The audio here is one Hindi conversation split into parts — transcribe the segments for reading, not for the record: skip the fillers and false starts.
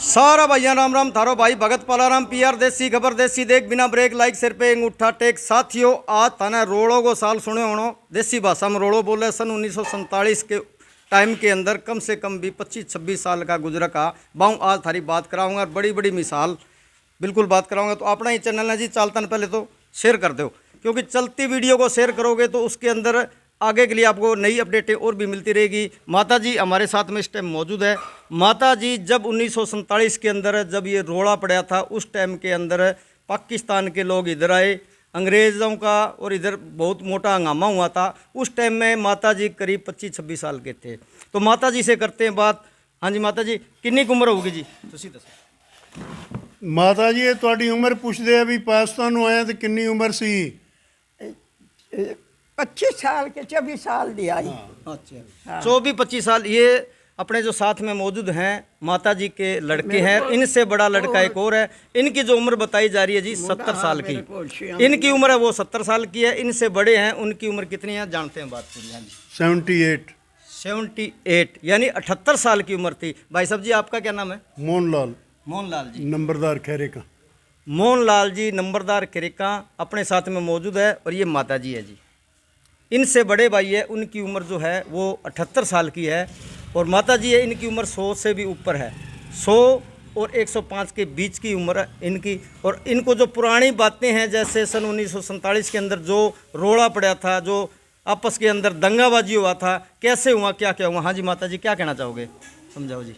सारा भैया राम राम थारो भाई भगत पालाराम पीआर देसी खबर देसी देख बिना ब्रेक लाइक सिर पे अंगूठा टेक। साथियों आज थाने रोड़ो को साल सुने होनो। देसी भाषा में रोड़ो बोले सन 1947 के टाइम के अंदर कम से कम भी 25-26 साल का गुजरा का बाऊँ आज थारी बात कराऊंगा। बड़ी बड़ी मिसाल बिल्कुल बात कराऊंगा। तो अपना ही चैनल है जी, चालता न पहले तो शेयर कर दो, क्योंकि चलती वीडियो को शेयर करोगे तो उसके अंदर आगे के लिए आपको नई अपडेटें और भी मिलती रहेगी। माता जी हमारे साथ में इस टाइम मौजूद है। माता जी जब 1947 के अंदर जब ये रोड़ा पड़ा था उस टाइम के अंदर पाकिस्तान के लोग इधर आए, अंग्रेज़ों का और इधर बहुत मोटा हंगामा हुआ था। उस टाइम में माता जी करीब 25-26 साल के थे। तो माता जी से करते हैं बात। हाँ जी माता जी, कितनी उम्र होगी जी? तुसी दसो। माता जी ये ਤੁਹਾਡੀ ਉਮਰ ਪੁੱਛਦੇ ਆ ਵੀ ਪਾਕਿਸਤਾਨ ਨੂੰ ਆਇਆ ਤੇ ਕਿੰਨੀ ਉਮਰ ਸੀ? 25 साल के 24 साल दी आई। अच्छा 24-25 साल। ये अपने जो साथ में मौजूद हैं माता जी के लड़के हैं, इनसे बड़ा लड़का एक और है। इनकी जो उम्र बताई जा रही है जी 70 साल की। इनकी उम्र है वो 70 साल की है। इनसे बड़े हैं, उनकी उम्र कितनी है जानते हैं बात पूरी? हाँ जी 78 यानी 78 साल की उम्र थी। भाई साहब जी आपका क्या नाम है? मोहनलाल मोहनलाल जी, नंबरदार खैरे का। मोहनलाल जी नंबरदार किरेका अपने साथ में मौजूद है। और ये माता जी है जी, इनसे बड़े भाई है, उनकी उम्र जो है वो 78 साल की है। और माता जी है, इनकी उम्र 100 से भी ऊपर है। 100 और 105 के बीच की उम्र है इनकी। और इनको जो पुरानी बातें हैं, जैसे सन 1947 के अंदर जो रोड़ा पड़ा था, जो आपस के अंदर दंगाबाजी हुआ था, कैसे हुआ, क्या क्या हुआ? हाँ जी माता जी क्या कहना चाहोगे, समझाओ जी।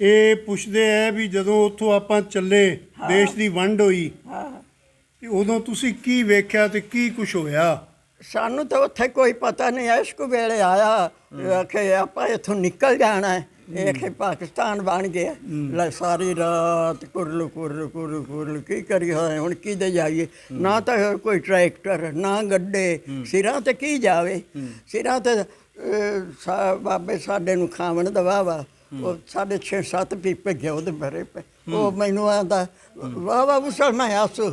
ਇਹ ਪੁੱਛਦੇ ਆ ਵੀ ਜਦੋਂ ਉੱਥੋਂ ਆਪਾਂ ਚੱਲੇ ਦੇਸ਼ ਦੀ ਵੰਡ ਹੋਈ ਤੇ ਉਦੋਂ ਤੁਸੀਂ ਕੀ ਵੇਖਿਆ ਤੇ ਕੀ ਕੁਝ ਹੋਇਆ? ਸਾਨੂੰ ਤਾਂ ਉੱਥੇ ਕੋਈ ਪਤਾ ਨਹੀਂ। ਇਸ਼ਕ ਵੇਲੇ ਆਇਆ ਕਿ ਆਪਾਂ ਇੱਥੋਂ ਨਿਕਲ ਜਾਣਾ ਹੈ। ਇਹ ਕਿ ਪਾਕਿਸਤਾਨ ਬਣ ਗਿਆ। ਲੈ ਸਾਰੀ ਰਾਤ ਕੁਰਲੂ ਕੁਰਲੂ ਕੁਰਲੂ ਕੁਰਲੂ ਕੀ ਕਰੀ ਹੋਏ, ਹੁਣ ਕਿਹਦੇ ਜਾਈਏ? ਨਾ ਤਾਂ ਕੋਈ ਟਰੈਕਟਰ ਨਾ ਗੱਡੇ, ਸਿਰਾਂ ਤੇ ਕੀ ਜਾਵੇ? ਸਿਰਾਂ ਤੇ ਬਾਬੇ ਸਾਡੇ ਨੂੰ ਖਾਵਣ ਦਵਾ ਵਾ ਉਹ 6.5-7 ਪੀਪੇ ਘਿਓ ਦੇ ਭਰੇ ਪਏ। ਉਹ ਮੈਨੂੰ ਆਂਦਾ ਵਾਹ ਵਾਹ ਮੁਸਲਮਾਨ ਆਸੂ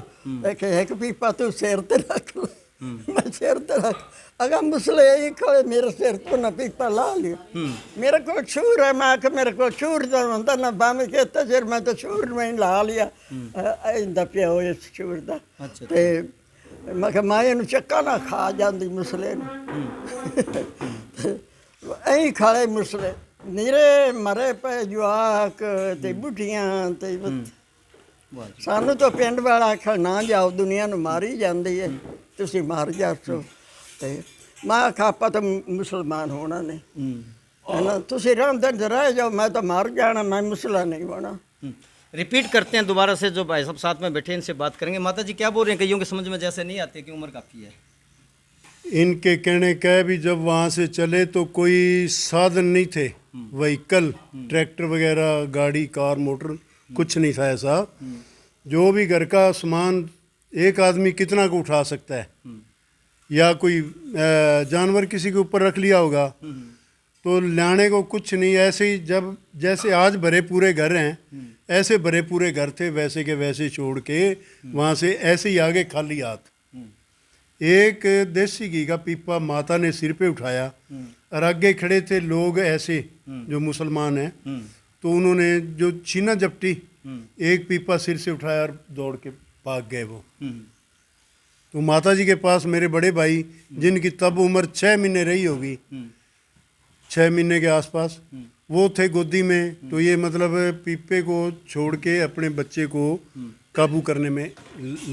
ਇੱਕ ਪੀਪਾ ਤੂੰ ਸਿਰ ਤੇ ਰੱਖ ਲੈ। ਮੈਂ ਸਿਰ ਤੇ ਰੱਖ ਅਗਾ ਮੁਸਲੇ ਇਹ ਖੜੇ ਮੇਰੇ ਸਿਰ ਤੋਂ ਨਾ ਪੀਪਾ ਲਾ ਲਿਆ। ਮੇਰੇ ਕੋਲ ਛੂਰ ਹੈ। ਮੈਂ ਕਿ ਮੇਰੇ ਕੋਲ ਛੂਰ ਦਾ ਹੁੰਦਾ ਨਾ ਬਾਵੇਂ ਕੀਤਾ ਸਿਰ ਮੈਂ ਤਾਂ ਛੂਰ ਮੈਂ ਲਾ ਲਿਆ। ਇਹਦਾ ਪਿਆ ਹੋਇਆ ਛੂਰ ਦਾ। ਤੇ ਮੈਂ ਕਿ ਮਾਂ ਇਹਨੂੰ ਚੱਕਾ ਨਾ ਖਾ ਜਾਂਦੀ ਮੁਸਲੇ ਨੂੰ। ਐਂ ਖੜੇ ਮੁਸਲੇ ਨੀਰੇ ਮਰੇ ਪਏ ਜਵਾਕ ਤੇ ਬੁੱਢੀਆਂ ਤੇ ਸਾਨੂੰ ਤਾਂ ਪਿੰਡ ਵਾਲਾ ਆਖਿਆ ਨਾ ਜਾਓ, ਦੁਨੀਆ ਨੂੰ ਮਾਰੀ ਜਾਂਦੀ ਹੈ, ਤੁਸੀਂ ਮਰ ਜਾਸੋ। ਤੇ ਮੈਂ ਆਖਿਆ ਆਪਾਂ ਤਾਂ ਮੁਸਲਮਾਨ ਹੋਣਾ ਨਹੀਂ ਹੈ ਨਾ, ਤੁਸੀਂ ਰਹਿੰਦੇ ਰਹਿ ਜਾਓ, मैं तो मर जाना, मैं मुसला नहीं बना। रिपीट करते हैं दोबारा से, जो भाई साहब साथ में बैठे इनसे बात करेंगे। माता जी क्या बोल रहे हैं? कईयों के समझ में जैसे नहीं आते कि उम्र काफ़ी है। इनके कहने का है भी जब वहाँ से चले तो कोई साधन नहीं थे, व्हीकल ट्रैक्टर वगैरह गाड़ी कार मोटर कुछ नहीं था ऐसा। जो भी घर का सामान एक आदमी कितना को उठा सकता है, या कोई जानवर किसी के ऊपर रख लिया होगा तो लाने को कुछ नहीं। ऐसे ही जब जैसे आज भरे पूरे घर हैं, ऐसे भरे पूरे घर थे, वैसे के वैसे छोड़ के वहाँ से ऐसे ही आगे खाली हाथ एक देसी घी का पीपा माता ने सिर पे उठाया और आगे खड़े थे लोग ऐसे जो मुसलमान हैं, तो उन्होंने जो छीना झपटी एक पीपा सिर से उठाया और दौड़ के भाग गए वो। तो माता जी के पास मेरे बड़े भाई जिनकी तब उम्र 6 महीने रही होगी, 6 महीने के आसपास, वो थे गोदी में। तो ये मतलब पीपे को छोड़ के अपने बच्चे को काबू करने में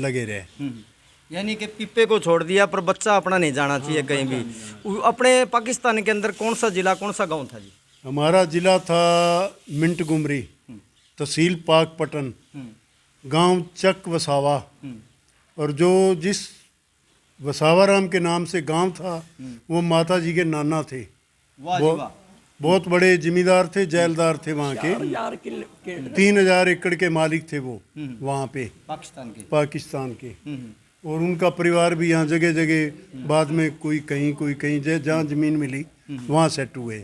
लगे रहे। यानी कि पीपे को छोड़ दिया पर बच्चा अपना नहीं जाना चाहिए कहीं भी। अपने पाकिस्तान के अंदर कौन सा जिला कौन सा गांव था जी? हमारा जिला था मिंट गुमरी, तहसील पाकपटन, गांव चक वसावा। और जो जिस वसावाराम के नाम से गांव था वो माता जी के नाना थे। बहुत बड़े जिम्मेदार थे, जैलदार थे वहाँ के। 3000 एकड़ के मालिक थे वो वहाँ पे पाकिस्तान के। और उनका परिवार भी यहाँ जगह जगह बाद में कोई कहीं जहाँ ज़मीन मिली वहाँ सेट हुए।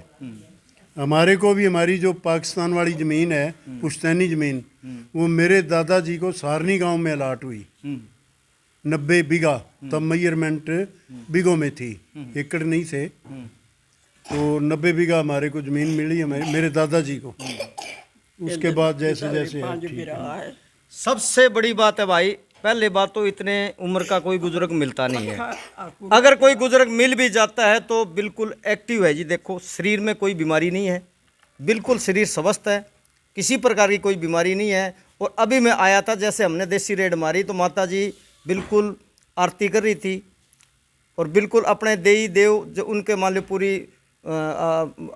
हमारे को भी हमारी जो पाकिस्तान वाली ज़मीन है, पुश्तैनी ज़मीन, वो मेरे दादाजी को सारनी गांव में अलाट हुई। 90 बीघा, तब मेजरमेंट बीघों में थी, एकड़ नहीं थे। तो 90 बीघा हमारे को ज़मीन मिली, हमारे मेरे दादाजी को। उसके बाद जैसे जैसे है, पांच ठीक है। बिरा है। सबसे बड़ी बात है भाई, पहले बात तो इतने उम्र का कोई बुजुर्ग मिलता नहीं है। अगर कोई बुजुर्ग मिल भी जाता है तो बिल्कुल एक्टिव है जी। देखो शरीर में कोई बीमारी नहीं है, बिल्कुल शरीर स्वस्थ है, किसी प्रकार की कोई बीमारी नहीं है। और अभी मैं आया था, जैसे हमने देसी रेड मारी तो माता जी बिल्कुल आरती कर रही थी और बिल्कुल अपने देवी देव जो उनके मान लो पूरी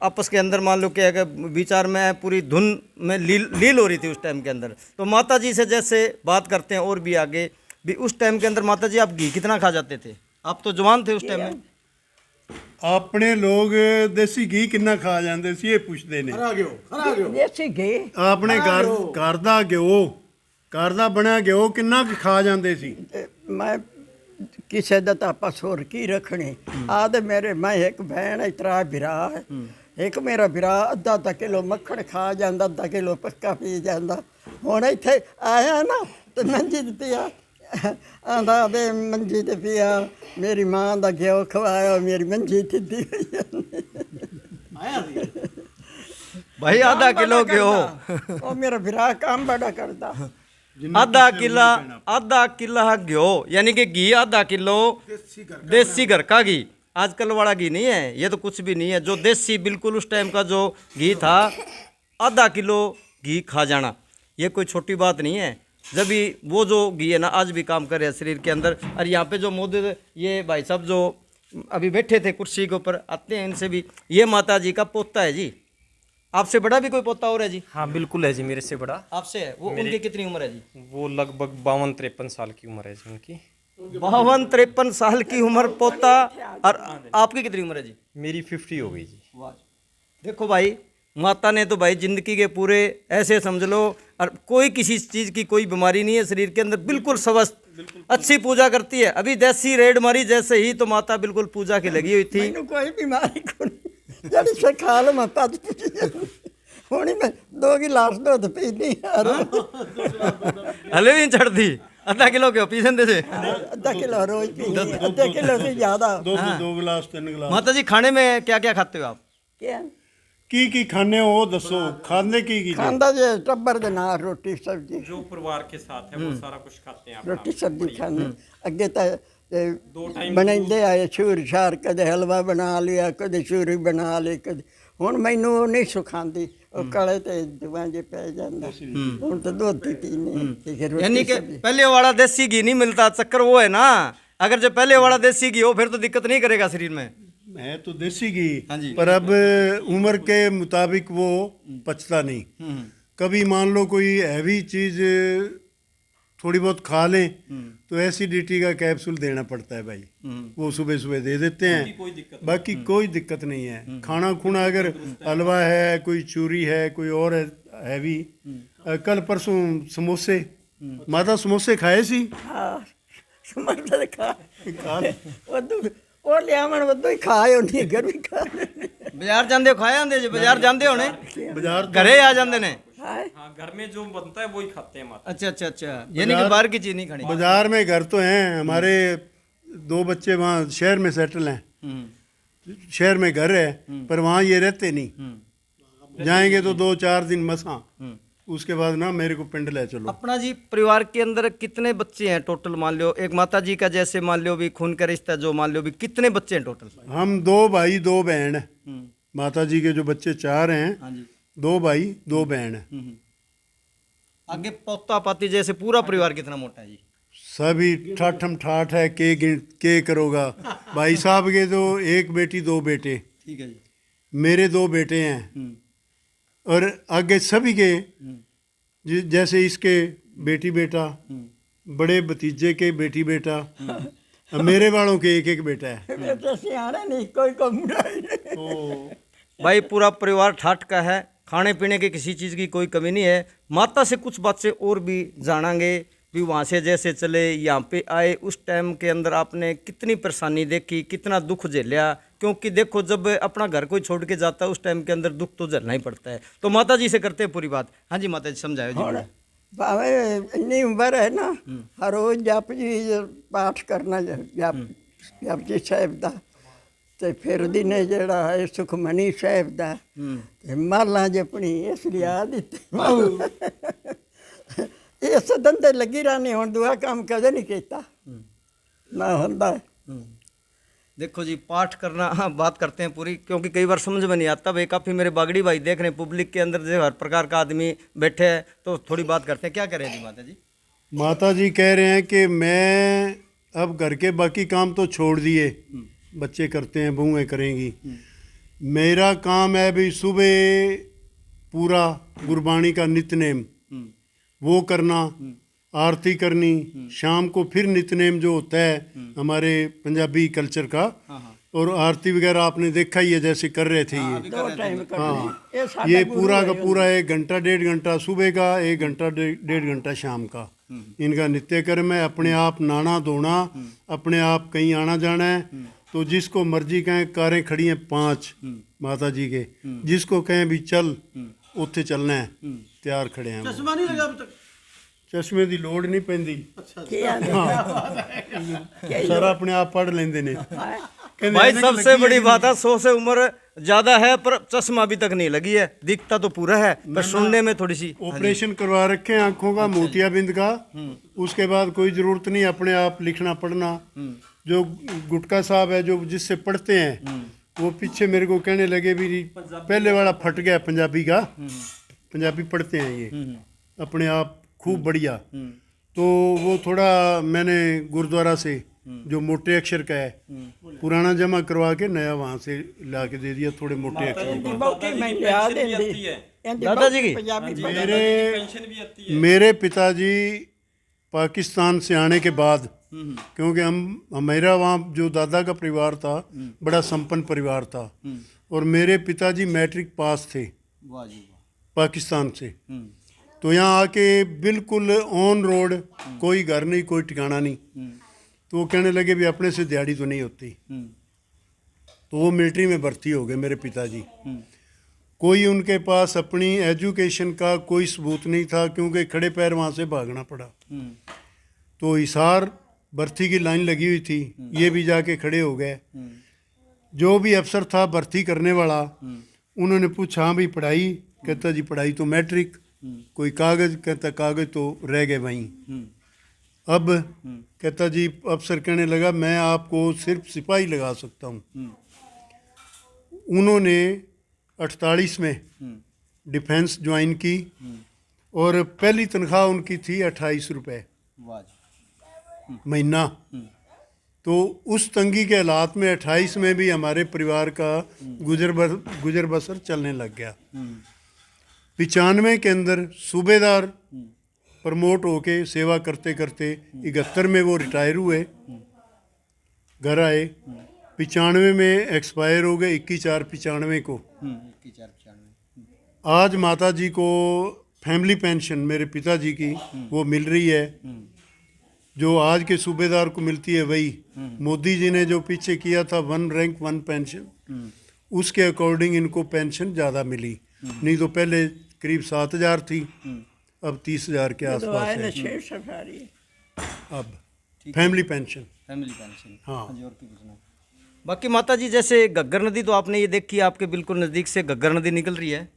आपस के अंदर मान लो क्या है कि विचार में पूरी धुन में लील हो रही थी उस टाइम के अंदर। तो माता जी से जैसे बात करते हैं और भी आगे भी, उस टाइम के अंदर माता जी आप घी कितना खा जाते थे? आप तो जवान थे उस टाइम में। ਆਪਣੇ ਲੋਕ ਦੇਸੀ ਘੀ ਕਿੰਨਾ ਖਾ ਜਾਂਦੇ ਸੀ ਇਹ ਪੁੱਛਦੇ ਨੇ ਦੇਸੀ ਘੀ ਆਪਣੇ ਘਰ ਦਾ ਘਰ ਦਾ ਬਣਿਆ ਘਿਓ ਕਿੰਨਾ ਕੁ ਖਾ ਜਾਂਦੇ ਸੀ ਮੈਂ ਕਿਸੇ ਦਾ ਤਾਂ ਆਪਾਂ ਸੁਰ ਕੀ ਰੱਖਣੀ ਆ ਤੇ ਮੇਰੇ ਮੈਂ ਇੱਕ ਭੈਣ ਇਤਰਾ ਬਿਰਾ ਹੈ ਇੱਕ ਮੇਰਾ ਬਿਰਾ ਅੱਧਾ ਕਿਲੋ ਮੱਖਣ ਖਾ ਜਾਂਦਾ, ਅੱਧਾ ਕਿਲੋ ਪੱਕਾ ਪੀ ਜਾਂਦਾ। ਹੁਣ ਇੱਥੇ ਆਇਆ ਨਾ ਤੇ ਮੰਜੀ ਤੇ ਪਿਆ ਆਂਦਾ ਵੇ ਮੰਜੀ ਤੇ ਪਿਆ, ਮੇਰੀ ਮਾਂ ਦਾ ਘਿਓ ਖਵਾਇਆ, ਮੇਰੀ ਮੰਜੀ ਸਿੱਧੀ ਹੋਈ ਜਾਂਦੀ। भाई आधा किलो घ्यो, ਉਹ ਮੇਰਾ ਬਿਰਾ ਕੰਮ ਬੜਾ ਕਰਦਾ। आधा किला घ्यो यानी कि घी आधा किलो देसी घर का घी। आजकल वाला घी नहीं है, ये तो कुछ भी नहीं है। जो देसी बिल्कुल उस टाइम का जो घी था, आधा किलो घी खा जाना ये कोई छोटी बात नहीं है। जब भी वो जो घी है ना आज भी काम कर रहे हैं शरीर के अंदर। और यहाँ पे जो मौजूद ये भाई साहब जो अभी बैठे थे कुर्सी के ऊपर, आते हैं इनसे भी। ये माता जी का पोता है जी। आपसे बड़ा भी कोई पोता और है जी? हाँ बिल्कुल है जी, मेरे से बड़ा। आपसे है वो? उनकी कितनी उम्र है जी? वो लगभग 52-53 साल की उम्र है जी उनकी। 52-53 साल की उम्र पोता। और आपकी कितनी उम्र है जी? मेरी 50 हो गई जी। देखो भाई, माता ने तो भाई जिंदगी के पूरे ऐसे समझ लो, और कोई किसी चीज़ की कोई बीमारी नहीं है शरीर के अंदर, बिल्कुल स्वस्थ, अच्छी पूजा करती है। अभी देसी रेड मारी जैसे ही तो माता बिल्कुल पूजा की लगी हुई थी। ਮੈਨੂੰ ਕੋਈ ਬਿਮਾਰੀ ਕੋਈ ਜਿਹੜੀ ਸੇ ਖਾ ਲ ਮੈਂ ਪੱਜ ਪੁੱਜ ਜਾਂਦੀ। ਹੁਣ ਹੀ ਮੈਂ 2 गिलास ਦੁੱਧ ਪੀਂਦੀ ਯਾਰ। हले भी नहीं चढ़ती, आधा किलो क्यों पी सकते थे? ਅੱਧਾ ਕਿਲੋ ਰੋਜ਼ ਪੀਂਦੀ, ਅੱਧਾ ਕਿਲੋ से ज्यादा। ਦੋ ਗਲਾਸ 3 ਗਲਾਸ माता जी खाने में क्या क्या खाते हो आप? क्या ਕੀ ਖਾਣੇ ਹੋ ਉਹ ਦੱਸੋ ਖਾਂਦੇ ਕੀ ਜੇ? ਖਾਂਦਾ ਜੇ ਟੱਬਰ ਦੇ ਨਾਲ ਰੋਟੀ ਸਬਜ਼ੀ, जो परिवार के साथ है वो सारा कुछ खाते हैं। ਰੋਟੀ ਸਬਜ਼ੀ ਖਾਂਦੇ। ਅੱਗੇ ਤਾਂ ਬਣਾਉਂਦੇ ਆਏ ਛੂਰ ਛਾਰ, ਕਦੇ ਹਲਵਾ ਬਣਾ ਲਿਆ, ਕਦੇ ਛੂਰੀ ਬਣਾ ਲਈ, ਕਦੇ। ਹੁਣ ਮੈਨੂੰ ਉਹ ਨਹੀਂ ਸੁਖਾਂਦੀ, ਉਹ ਕਾਲੇ ਤੇ ਦੁਆਂ ਜੇ ਪੈ ਜਾਂਦਾ। ਹੁਣ ਤਾਂ ਦੁੱਧ ਹੀ ਪੀਨੇ ਤੇ ਫਿਰ यानी ਰੋਟੀ कि सब्जी। पहले वाला देसी घी नहीं मिलता, चक्कर वो है ना। अगर जो पहले वाला देसी घी हो फिर तो दिक्कत नहीं करेगा शरीर में। है तो देसी घी, हाँ जी। पर अब उम्र के मुताबिक वो पचता नहीं। कभी मान लो कोई हैवी चीज थोड़ी बहुत खा लें तो एसिडिटी का कैप्सूल देना पड़ता है भाई, वो सुबह सुबह दे देते हैं। बाकी कोई दिक्कत नहीं है। खाना खुना अगर हलवा है, कोई चूरी है, कोई और हैवी। कल परसों समोसे, माता समोसे खाए सी? ਹਾਂ ਸਮਝਦਾ ਖਾ ਉਹ ਲਿਆਵਣ ਵੱਧੋ ਹੀ ਖਾਏ ਉਹਨੇ ਘਰ ਵੀ ਖਾ ਲੈਣੇ। बाजार जाते हो खाए आंदे जी? बाजार जाते होने, बाजार घरे आ जाते ने। ਹਾਏ हाँ घर में जो बनता है वही खाते हैं माता। अच्छा अच्छा अच्छा, यानी कि बाहर की चीज नहीं खानी। बाजार में घर तो हैं हमारे, 2 बच्चे वहाँ शहर में सेटल हैं, शहर में घर है, पर वहाँ ये रहते नहीं। जाएंगे तो 2-4 दिन मसा, उसके बाद ना मेरे को पिंड ले चलो। अपना जी परिवार के अंदर कितने बच्चे हैं टोटल? मान लो एक माता जी का जैसे मान लो भी खून का रिश्ता, जो मान लो भी कितने बच्चे हैं टोटल? हम 2 भाई 2 बहन हैं। माता जी के जो बच्चे 4 हैं, हाँ जी। 2 भाई 2 बहन हैं। आगे पोता पाती जैसे पूरा परिवार कितना मोटा है जी? सभी ठाठम ठाठ है, के करोगा। भाई साहब के तो 1 बेटी 2 बेटे, ठीक है जी। मेरे 2 बेटे हैं, और आगे सभी के जैसे इसके बेटी बेटा, बड़े भतीजे के बेटी बेटा, मेरे वालों के 1-1 बेटा है। ਮੈਂ ਤਾਂ ਸਿਆਣਾ ਨਹੀਂ, ਕੋਈ ਕਮਰਾ ਹੀ ਨਹੀਂ। तो भाई पूरा परिवार ठाठ का है, खाने पीने की किसी चीज़ की कोई कमी नहीं है। माता से कुछ बात से और भी जानेंगे भी, वहाँ से जैसे चले यहाँ पे आए उस टाइम के अंदर आपने कितनी परेशानी देखी, कितना दुख झेलिया। क्योंकि देखो जब अपना घर कोई छोड़ के जाता है उस टाइम के अंदर दुख तो झेलना ही पड़ता है। तो माता जी से करते हैं पूरी बात। हाँ जी माता जी समझाओ जी। ਭਾਵੇਂ ਇੰਨੀ ਉਮਰ ਹੈ ਨਾ, ਹਰ ਰੋਜ਼ ਜਪ ਜੀ ਪਾਠ ਕਰਨਾ, ਜਪਜੀ ਸਾਹਿਬ ਦਾ ਤੇ ਫਿਰ ਦੀ ਨੇ ਜਿਹੜਾ ਹੈ ਸੁਖਮਨੀ ਸਾਹਿਬ ਦਾ ਤੇ ਮਾਲਾਂ ਜਪਣੀ ਇਸ ਲਈ ਆ ਦਿੱਤੀ ਇਸ ਧੰਦੇ ਲੱਗੀ ਰਹਿਣੀ ਹੁਣ ਦੂਆ ਕੰਮ ਕਦੇ ਨਹੀਂ ਕੀਤਾ ਨਾ ਹੁੰਦਾ देखो जी पाठ करना, हाँ बात करते हैं पूरी, क्योंकि कई बार समझ में नहीं आता भाई। काफ़ी मेरे बागड़ी भाई देख रहे हैं पब्लिक के अंदर जो हर प्रकार का आदमी बैठे हैं, तो थोड़ी बात करते हैं। क्या कह रहे हैं जी माता जी? माता जी कह रहे हैं कि मैं अब घर के बाकी काम तो छोड़ दिए, बच्चे करते हैं, बहुएं करेंगी। मेरा काम है भी सुबह पूरा गुरबाणी का नित्यनेम वो करना, आरती करनी, शाम को फिर नित्यनेम जो होता है हमारे पंजाबी कल्चर का, और आरती वगैरह आपने देखा ही है जैसे कर रहे थे ये। दो टाइम हाँ, ये पूरा का पूरा 1 घंटा 1.5 घंटा सुबह का, 1 घंटा 1.5 घंटा शाम का इनका नित्य कर्म है। अपने आप नहाना धोना, अपने आप कहीं आना जाना है, तो जिसको मर्जी कहें, कारें खड़ी हैं 5 माता जी के, जिसको कहें भी चल उत्थे चलना है, तैयार खड़े हैं। चश्मा नहीं लगा अब तक? चश्मे की लोड़ नहीं पैंदी, ਕੀ ਆਂਦੇ सारा अपने आप पढ़ लेंदे ने। भाई सबसे बड़ी बात है 100 से उम्र ज्यादा है पर चश्मा अभी तक नहीं लगी है, दिखता तो पूरा है पर सुनने में थोड़ी सी। ऑपरेशन करवा रखे हैं आंखों का, मोतियाबिंद का, उसके बाद कोई जरूरत नहीं अपने आप लिखना पढ़ना। जो गुटका साहब है जो जिससे पढ़ते हैं वो पीछे मेरे को कहने लगे भी पहले वाला फट गया पंजाबी का, पंजाबी पढ़ते हैं ये अपने आप खूब बढ़िया। तो वो थोड़ा मैंने गुरुद्वारा से जो मोटे अक्षर का है पुराना जमा करवा के नया वहाँ से ला के दे दिया, थोड़े मोटे अक्षर का। ਬਹੁਤੀ ਮੈਂ ਲਿਆ ਦਿੰਦੀ ਇਹਦੀ दादा जी की? ਪੰਜਾਬੀ पेंशन भी आती है। मेरे पिताजी पाकिस्तान से आने के बाद, क्योंकि मेरा वहाँ जो दादा का परिवार था बड़ा संपन्न परिवार था, और मेरे पिताजी मैट्रिक पास थे पाकिस्तान से, तो यहाँ आके बिल्कुल ऑन रोड, कोई घर नहीं, कोई ठिकाना नहीं। तो वो कहने लगे भी अपने से दिहाड़ी तो नहीं होती, तो वो मिलिट्री में भर्ती हो गए मेरे पिताजी। कोई उनके पास अपनी एजुकेशन का कोई सबूत नहीं था, क्योंकि खड़े पैर वहाँ से भागना पड़ा। तो हिसार भर्ती की लाइन लगी हुई थी, ये भी जाके खड़े हो गए। जो भी अफसर था भर्ती करने वाला, उन्होंने पूछा हाँ भाई पढ़ाई, कहता जी पढ़ाई तो मैट्रिक, कोई कागज, कहता कागज तो रह गए वहीं। अब कहता जी अफसर कहने लगा मैं आपको सिर्फ सिपाही लगा सकता हूँ। उन्होंने 48 में डिफेंस ज्वाइन की, और पहली तनख्वाह उनकी थी 28 रुपये महीना। तो उस तंगी के हालात में 28 में भी हमारे परिवार का गुजर बसर चलने लग गया। 95 के अंदर सूबेदार प्रमोट होके सेवा करते करते 71 में वो रिटायर हुए, घर आए। 95 में एक्सपायर हो गए, 21/4/95 को। आज माता जी को फैमिली पेंशन मेरे पिताजी की वो मिल रही है, जो आज के सूबेदार को मिलती है वही मोदी जी ने जो पीछे किया था 1 रैंक 1 पेंशन, उसके अकॉर्डिंग इनको पेंशन ज़्यादा मिली। नहीं तो पहले करीब 7,000 थी, अब 30,000 के आसपास है। 6 सफारी अब फैमिली पेंशन। हाँ। बाकी माता जी जैसे घग्गर नदी तो आपने ये देखी है, आपके बिल्कुल नज़दीक से घग्गर नदी निकल रही है।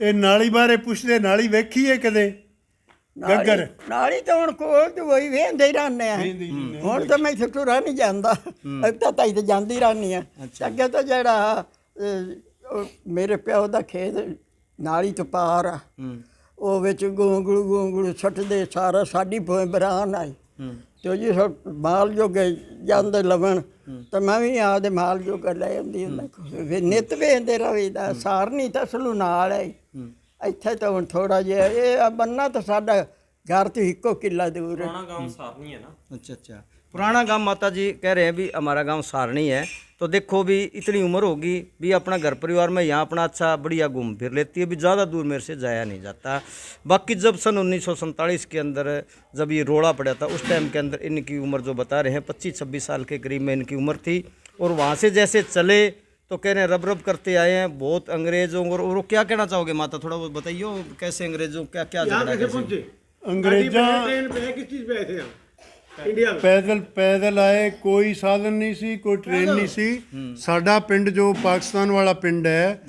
ਇਹ ਨਾਲੀ ਬਾਰੇ ਪੁੱਛਦੇ, ਨਾਲੀ ਵੇਖੀ ਹੈ ਕਦੇ? ਗੱਗਰ ਨਾਲੀ ਤਾਂ ਹੁਣ ਕੋਲ ਤੇ ਵਹੀ ਵੇਂਦੇ ਹੀ ਰਹਿੰਦੇ ਆ। ਹੁਣ ਤਾਂ ਮੈਂ ਤੁਰਾ ਨਹੀਂ ਜਾਂਦਾ, ਤਾਂ ਤਾਈ ਤੇ ਜਾਂਦੀ ਰਹਿੰਦੀ ਆ। ਅੱਗੇ ਤਾਂ ਜਿਹੜਾ ਮੇਰੇ ਪਿਓ ਦਾ ਖੇਤ ਨਾਲੀ ਤੋਂ ਪਾਰ ਆ, ਉਹ ਵਿੱਚ ਗੋਂਗਲੂ ਛੱਟਦੇ ਸਾਰਾ ਸਾਡੀ ਬਰਾਨ ਆਈ। ਤੇ ਜੀ ਮਾਲ ਜੋਗੇ ਜਾਂਦੇ ਲਵਣ, ਤਾਂ ਮੈਂ ਵੀ ਆਪਦੇ ਮਾਲ ਜੋਗਾ ਲੈ ਆਉਂਦੀ ਹੁੰਦਾ। ਫਿਰ ਨਿੱਤ ਵੇਂਦੇ ਰਹੀਦਾ, ਸਾਰਨੀ ਤਾਂ ਸਲੂ ਨਾਲ ਹੈ। ਇੱਥੇ ਤਾਂ ਹੁਣ ਥੋੜਾ ਜਿਹਾ ਇਹ ਬੰਨਾ ਤਾਂ ਸਾਡਾ घर तो 1 किला दूर है। पुराना गांव सारनी है ना। अच्छा, पुराना गांव माता जी कह रहे हैं भी हमारा गांव सारनी है। तो देखो भी इतनी उम्र होगी भी अपना घर परिवार में यहाँ अपना अच्छा बढ़िया घूम फिर लेती है, भी ज़्यादा दूर मेरे से जाया नहीं जाता। बाकी जब सन 1947 के अंदर जब ये रोड़ा पड़ा था, उस टाइम के अंदर इनकी उम्र जो बता रहे हैं 25-26 साल के करीब में इनकी उम्र थी। और वहाँ से जैसे चले तो कह रहे हैं रब रब करते आए हैं बहुत अंग्रेज़ों और वो क्या कहना चाहोगे माता, थोड़ा बहुत बताइए कैसे अंग्रेज़ों क्या क्या झगड़ा कैसे? अंग्रेजा ट्रेन पे किस चीज़ पे आए थे आप? ਪੈਦਲ ਪੈਦਲ ਆਏ, ਕੋਈ ਸਾਧਨ ਨਹੀਂ ਸੀ, ਕੋਈ ਟ੍ਰੇਨ ਨਹੀਂ ਸੀ। ਸਾਡਾ ਪਿੰਡ ਜੋ ਪਾਕਿਸਤਾਨ ਵਾਲਾ ਪਿੰਡ ਹੈ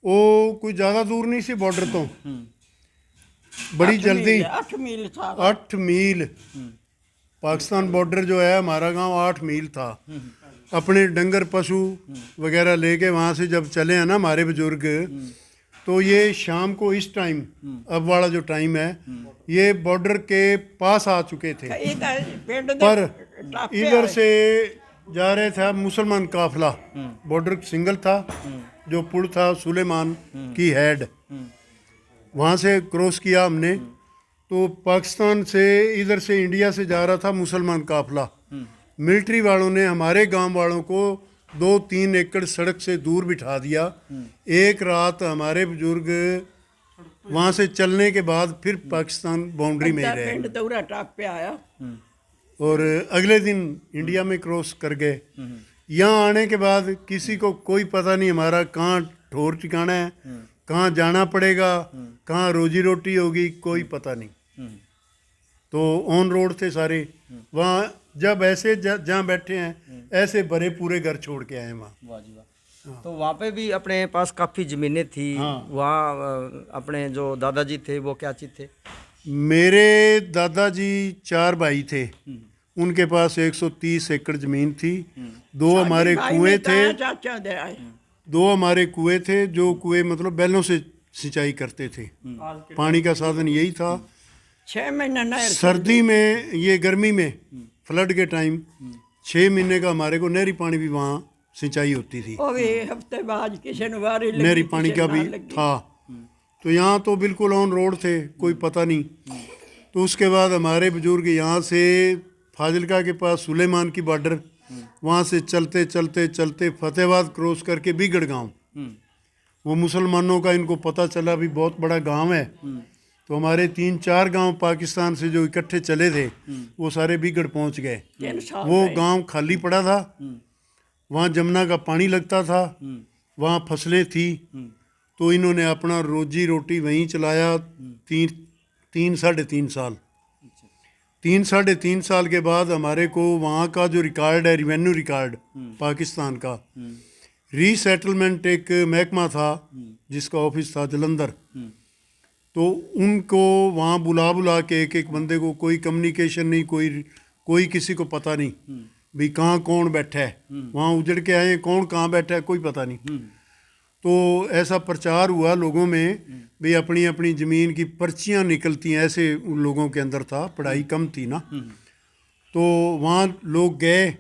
ਉਹ ਕੋਈ ਜ਼ਿਆਦਾ ਦੂਰ ਨਹੀਂ ਸੀ ਬਾਰਡਰ ਤੋਂ। बड़ी जल्दी 8 मील था। 8 मील पाकिस्तान बॉर्डर जो है, हमारा गांव 8 मील था। अपने डंगर पशु वगैरह लेके वहाँ से जब चले हैं ना हमारे बुजुर्ग, तो ये शाम को इस टाइम, अब वाला जो टाइम है, ये बॉर्डर के पास आ चुके थे। पर इधर से जा रहे थे मुसलमान काफिला, बॉर्डर सिंगल था, जो पुल था सुलेमान की हेड, वहाँ से क्रॉस किया हमने। तो पाकिस्तान से इधर से इंडिया से जा रहा था मुसलमान काफिला। मिलिट्री वालों ने हमारे गांव वालों को 2-3 एकड़ सड़क से दूर बिठा दिया। एक रात हमारे बुजुर्ग वहाँ से चलने के बाद फिर पाकिस्तान बाउंड्री में ही रहे, पिंड दौरा टाप पे आया और अगले दिन इंडिया में क्रॉस कर गए। यहाँ आने के बाद किसी को कोई पता नहीं हमारा कहाँ ठोर ठिकाना है, कहाँ जाना पड़ेगा, कहाँ रोजी रोटी होगी, कोई पता नहीं। तो ऑन रोड थे सारे। वहाँ जब ऐसे जहाँ बैठे हैं ऐसे भरे पूरे घर छोड़ के आए वहाँ। वाह जी वाह। तो वहाँ पे भी अपने पास काफ़ी ज़मीनें थी। वहाँ अपने जो दादाजी थे वो क्या चीज़ थे? मेरे दादाजी 4 भाई थे, उनके पास 130 एकड़ ज़मीन थी। 2 हमारे कुएं थे, चाचा दे आए। 2 हमारे कुएं थे, जो कुएं मतलब बैलों से सिंचाई करते थे। पानी का साधन यही था। 6 महीने नहर, सर्दी में, ये गर्मी में फ्लड के टाइम 6 महीने का हमारे को नहरी पानी भी वहाँ सिंचाई होती थी। वो भी हफ्ते बाद किसी ने वारी लगी, नहरी पानी किसी का ने भी ना लगी। था। तो यहाँ तो बिल्कुल ऑन रोड थे, कोई पता नहीं। तो उसके बाद हमारे बुजुर्ग यहाँ से फाजिलका के पास सुलेमान की बॉर्डर, वहाँ से चलते चलते चलते फतेहाबाद क्रॉस करके बिगड़ गांव, वो मुसलमानों का इनको पता चला भी बहुत बड़ा गांव है। तो हमारे 3-4 गांव पाकिस्तान से जो इकट्ठे चले थे वो सारे बिगड़ पहुँच गए। 3 साल वो गांव खाली पड़ा था, वहाँ जमुना का पानी लगता था, वहाँ फसलें थी। तो इन्होंने अपना रोजी रोटी वहीं चलाया 3-3.5 साल। 3-3.5 साल के बाद हमारे को वहाँ का जो रिकॉर्ड है, रिवेन्यू रिकॉर्ड पाकिस्तान का, रीसेटलमेंट एक महकमा था जिसका ऑफिस था जलंधर। तो उनको वहाँ बुला बुला के एक बंदे को, कोई कम्युनिकेशन नहीं, कोई किसी को पता नहीं भी कहाँ कौन बैठा है। वहाँ उजड़ के आए, कौन कहाँ बैठा है कोई पता नहीं। तो ऐसा प्रचार हुआ लोगों में भी अपनी अपनी ज़मीन की पर्चियाँ निकलती हैं, ऐसे उन लोगों के अंदर था, पढ़ाई कम थी ना। तो वहाँ लोग गए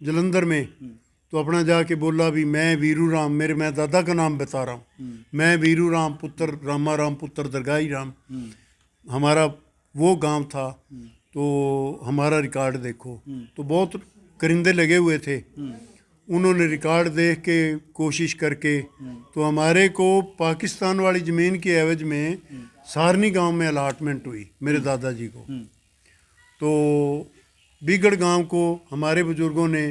जलंधर में, तो अपना जाके बोला भी मैं वीरू राम, मैं दादा का नाम बता रहा हूँ, मैं वीरू राम पुत्र रामा राम पुत्र दरगाही राम, हमारा वो गांव था। तो हमारा रिकॉर्ड देखो। तो बहुत करिंदे लगे हुए थे। उन्होंने रिकॉर्ड देख के कोशिश करके तो हमारे को पाकिस्तान वाली ज़मीन की एवज में सारनी गांव में अलाटमेंट हुई मेरे दादाजी को। तो बिगड़ गांव को हमारे बुजुर्गों ने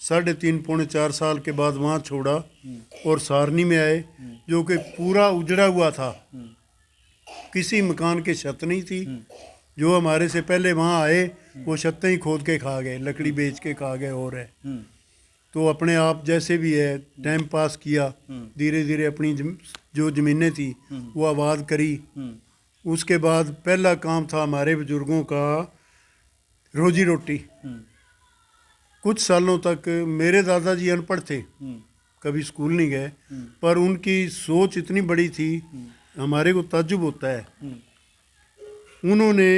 3.5-4 साल के बाद वहाँ छोड़ा और सारनी में आए, जो कि पूरा उजड़ा हुआ था, किसी मकान के छत नहीं थी। जो हमारे से पहले वहाँ आए वो छतें ही खोद के खा गए, लकड़ी बेच के खा गए और है। तो अपने आप जैसे भी है टाइम पास किया, धीरे धीरे अपनी जो ज़मीनें थी वो आबाद करी। उसके बाद पहला काम था हमारे बुजुर्गों का रोजी रोटी। कुछ सालों तक मेरे दादाजी अनपढ़ थे, कभी स्कूल नहीं गए, पर उनकी सोच इतनी बड़ी थी, हमारे को ताज्जुब होता है। उन्होंने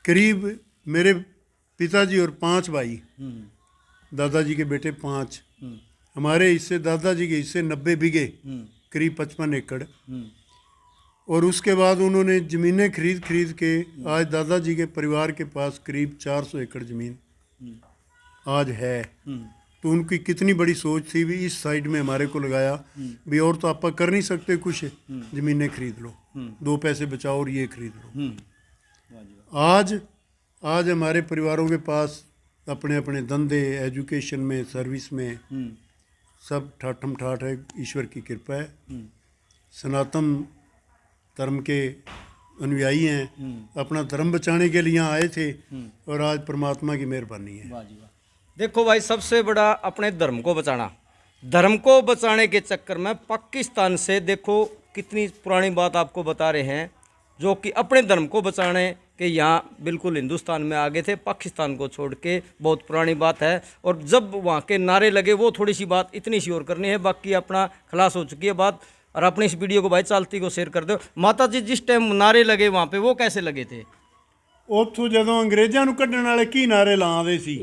करीब, मेरे पिताजी और 5 भाई, दादाजी के बेटे 5, हमारे हिस्से, दादाजी के हिस्से 90 बीघे, करीब 55 एकड़। और उसके बाद उन्होंने ज़मीनें खरीद के आज दादाजी के परिवार के पास करीब 400 एकड़ ज़मीन आज है। तो उनकी कितनी बड़ी सोच थी भी, इस साइड में हमारे को लगाया भी, और तो आप कर नहीं सकते कुछ, ज़मीनें खरीद लो, 2 पैसे बचाओ और ये खरीद लो। आज हमारे परिवारों के पास अपने अपने धंधे, एजुकेशन में, सर्विस में सब ठाठम ठाठ है, ईश्वर की कृपा है। सनातन धर्म के अनुयायी हैं, अपना धर्म बचाने के लिए यहाँ आए थे और आज परमात्मा की मेहरबानी है। देखो भाई, सबसे बड़ा अपने धर्म को बचाना, धर्म को बचाने के चक्कर में पाकिस्तान से देखो कितनी पुरानी बात आपको बता रहे हैं, जो कि अपने धर्म को बचाने के यहाँ बिल्कुल हिंदुस्तान में आगे थे, पाकिस्तान को छोड़ के, बहुत पुरानी बात है। और जब वहाँ के नारे लगे, वो थोड़ी सी बात इतनी सी और करनी है, बाकी अपना खलास हो चुकी है बात। और अपने इस वीडियो को भाई चालती को शेयर कर दो। माता जी, जिस टाइम नारे लगे वहाँ पे, वो कैसे लगे थे? ਉੱਥੋਂ ਜਦੋਂ ਅੰਗਰੇਜ਼ਾਂ ਨੂੰ ਕੱਢਣ ਵਾਲੇ ਕੀ ਨਾਰੇ ਲਾਉਂਦੇ ਸੀ?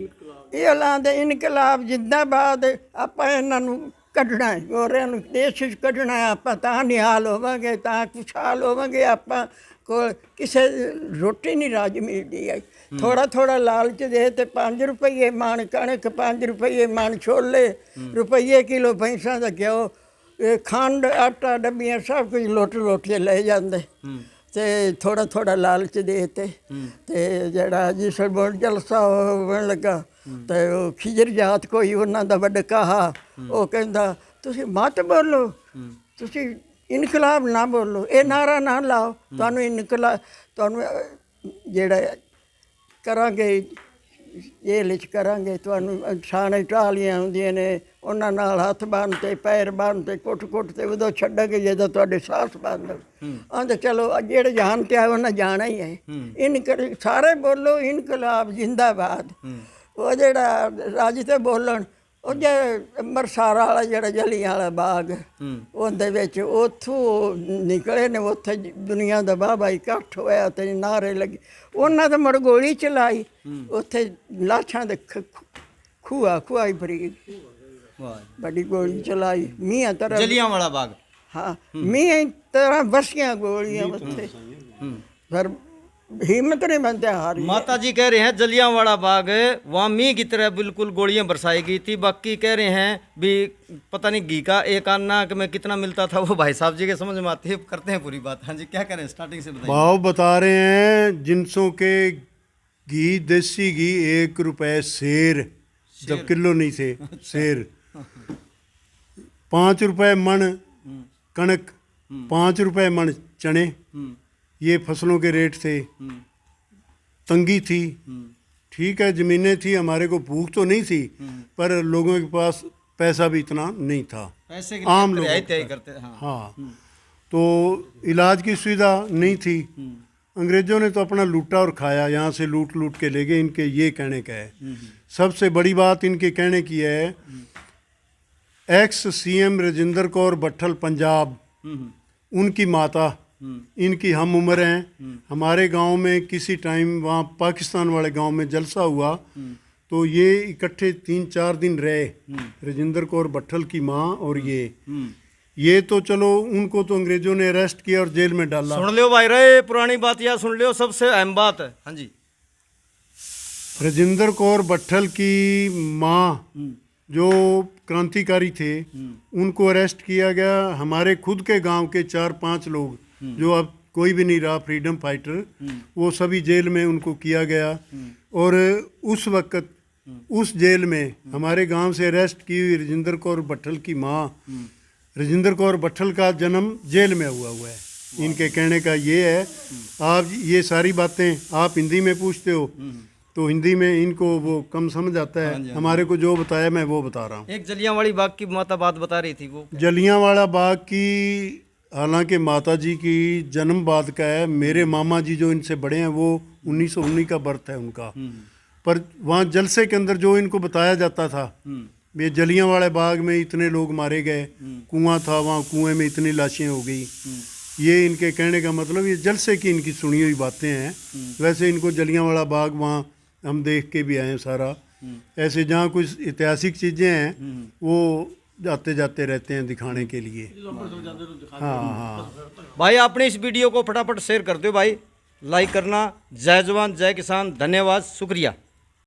ਇਹ ਐਲਾਨ ਇਨਕਲਾਬ ਜਿੰਦਾਬਾਦ, ਆਪਾਂ ਇਹਨਾਂ ਨੂੰ ਕੱਢਣਾ ਹੈ, ਗੋਰਿਆਂ ਨੂੰ ਦੇਸ਼ 'ਚ ਕੱਢਣਾ ਹੈ। ਆਪਾਂ ਤਾਂ ਨਿਹਾਲ ਹੋਵਾਂਗੇ, ਤਾਂ ਖੁਸ਼ਹਾਲ ਹੋਵਾਂਗੇ। ਆਪਾਂ ਕੋਲ ਕਿਸੇ ਰੋਟੀ ਨਹੀਂ ਰਾਜ ਮਿਲਦੀ ਹੈ। ਥੋੜਾ ਥੋੜਾ ਲਾਲਚ ਦੇ ਤੇ 5 ਰੁਪਏ ਮਣ ਕਣਕ, 5 ਰੁਪਏ ਮਣ ਛੋਲੇ, ਰੁਪਏ ਕਿਲੋ ਭੈਂਸਾਂ ਦਾ ਘਿਓ, ਖੰਡ, ਆਟਾ, ਡੱਬੀਆਂ, ਸਭ ਕੁਝ ਲੁੱਟ ਲੁੱਟ ਕੇ ਲੈ ਜਾਂਦੇ। ਤੇ ਥੋੜਾ ਥੋੜਾ ਲਾਲਚ ਦੇ ਤੇ ਜਿਹੜਾ ਜਿਸ ਵੇਲੇ ਜਲਸਾ ਹੋਣ ਲੱਗਾ ਤੇ ਉਹ ਖਿਜਰ ਜਾਤ ਕੋਈ ਉਹਨਾਂ ਦਾ ਵੱਡਾ ਕਹਾ, ਉਹ ਕਹਿੰਦਾ ਤੁਸੀਂ ਮਤ ਬੋਲੋ, ਤੁਸੀਂ ਇਨਕਲਾਬ ਨਾ ਬੋਲੋ, ਇਹ ਨਾਰਾ ਨਾ ਲਾਓ, ਤੁਹਾਨੂੰ ਇਨਕਲਾਬ, ਤੁਹਾਨੂੰ ਜਿਹੜਾ ਕਰਾਂਗੇ ਜੇਲ੍ਹ 'ਚ ਕਰਾਂਗੇ, ਤੁਹਾਨੂੰ ਛਾਣੇ ਟਾਲੀਆਂ ਹੁੰਦੀਆਂ ਨੇ, ਉਹਨਾਂ ਨਾਲ ਹੱਥ ਬੰਨ੍ਹ ਤੇ ਪੈਰ ਬੰਨ੍ਹ ਤੇ ਕੁੱਟ ਕੁੱਟ ਤੇ ਉਦੋਂ ਛੱਡਾਂਗੇ ਜਦੋਂ ਤੁਹਾਡੇ ਸਾਹਸ ਬੰਦ ਆਂਦੇ। ਚਲੋ ਜਿਹੜੇ ਜਾਣ ਤੇ ਆਏ ਉਹਨਾਂ ਜਾਣਾ ਹੀ ਹੈ। ਸਾਰੇ ਬੋਲੋ ਇਨਕਲਾਬ ਜਿੰਦਾਬਾਦ। ਉਹ ਜਿਹੜਾ ਰਾਜ ਤੇ ਬੋਲਣ, ਉਹ ਜੇ ਅੰਮ੍ਰਿਤਸਰ ਵਾਲਾ ਜਿਹੜਾ ਜਲਿਆਂ ਵਾਲਾ ਬਾਗ, ਉਹਦੇ ਵਿੱਚ ਉੱਥੋਂ ਨਿਕਲੇ ਨੇ, ਉੱਥੇ ਦੁਨੀਆ ਦਾ ਵਾਹਵਾ ਇਕੱਠ ਹੋਇਆ ਤੇ ਨਾਰੇ ਲੱਗੇ। ਉਹਨਾਂ ਤਾਂ ਮੁੜ ਗੋਲੀ ਚਲਾਈ, ਉੱਥੇ ਲਾਸ਼ਾਂ ਦੇ ਖੂਆਈ ਫਰੀ, ਬੜੀ ਗੋਲੀ ਚਲਾਈ। ਮੀਆਂ ਤਰ੍ਹਾਂ जलियांवाला बाग। हाँ, ਮੀਆਂ ਤਰ੍ਹਾਂ ਵਸੀਆਂ ਗੋਲੀਆਂ ਉੱਥੇ, ਪਰ हिम्मत नहीं बनते हार। माता जी कह रहे हैं जलियांवाला बाग, वहाँ मी की तरह बिल्कुल गोलियां बरसाई गई थी। बाकी कह रहे हैं भी पता नहीं घी का एक आना में कितना मिलता था, वो भाई साहब जी के समझ में आती है। करते हैं पूरी बात। हाँ जी, क्या करें, स्टार्टिंग से बताइए। भाव बता रहे हैं जिनसों के घी, देसी घी 1 रुपए शेर, जब किलो नहीं थे, शेर। 5 रुपए मण कणक, 5 रुपए मण चने, ये फसलों के रेट थे। तंगी थी, ठीक है, ज़मीनें थी, हमारे को भूख तो नहीं थी, पर लोगों के पास पैसा भी इतना नहीं था, पैसे आम लोग करते। हाँ, तो इलाज की सुविधा नहीं थी। अंग्रेज़ों ने तो अपना लूटा और खाया, यहाँ से लूट लूट के ले गए। इनके ये कहने का है। सबसे बड़ी बात इनके कहने की है, एक्स CM राजेंद्र कौर भट्टल पंजाब, उनकी माता इनकी हम उम्र हैं। हमारे गांव में किसी टाइम वहाँ पाकिस्तान वाले गांव में जलसा हुआ, तो ये इकट्ठे 3-4 दिन रहे, राजेंद्र कौर भट्टल की माँ और ये तो चलो, उनको तो अंग्रेजों ने अरेस्ट किया और जेल में डाला। सुन लियो भाई रे, पुरानी बात या सुन लियो, सबसे अहम बात है। हाँ जी, राजेंद्र कौर भट्टल की माँ जो क्रांतिकारी थे, उनको अरेस्ट किया गया। हमारे खुद के गांव के 4-5 लोग, जो अब कोई भी नहीं रहा फ्रीडम फाइटर, वो सभी जेल में उनको किया गया। और उस वक्त उस जेल में हमारे गांव से अरेस्ट की हुई राजेंद्र कौर भट्टल की माँ, राजेंद्र कौर भट्टल का जन्म जेल में हुआ है। इनके कहने का ये है, आप ये सारी बातें आप हिंदी में पूछते हो, तो हिंदी में इनको वो कम समझ आता है। हमारे को जो बताया मैं वो बता रहा हूँ। एक जलियांवाला बाग की माता बात बता रही थी, वो जलियांवाला बाग की, हालांकि माता जी की जन्म बाद का है। मेरे मामा जी जो इनसे बड़े हैं, वो 1919 का बर्थ है उनका। पर वहाँ जलसे के अंदर जो इनको बताया जाता था, ये जलियांवाला बाग में इतने लोग मारे गए, कुआं था वहाँ, कुएं में इतनी लाशें हो गई। ये इनके कहने का मतलब, ये जलसे की इनकी सुनी हुई बातें हैं। वैसे इनको जलियांवाला बाग वहाँ हम देख के भी आए हैं सारा। ऐसे जहाँ कुछ ऐतिहासिक चीज़ें हैं, वो जाते जाते रहते हैं दिखाने के लिए। हाँ हाँ भाई, अपने इस वीडियो को फटाफट शेयर कर दो भाई, लाइक करना। जय जवान जय किसान, धन्यवाद, शुक्रिया।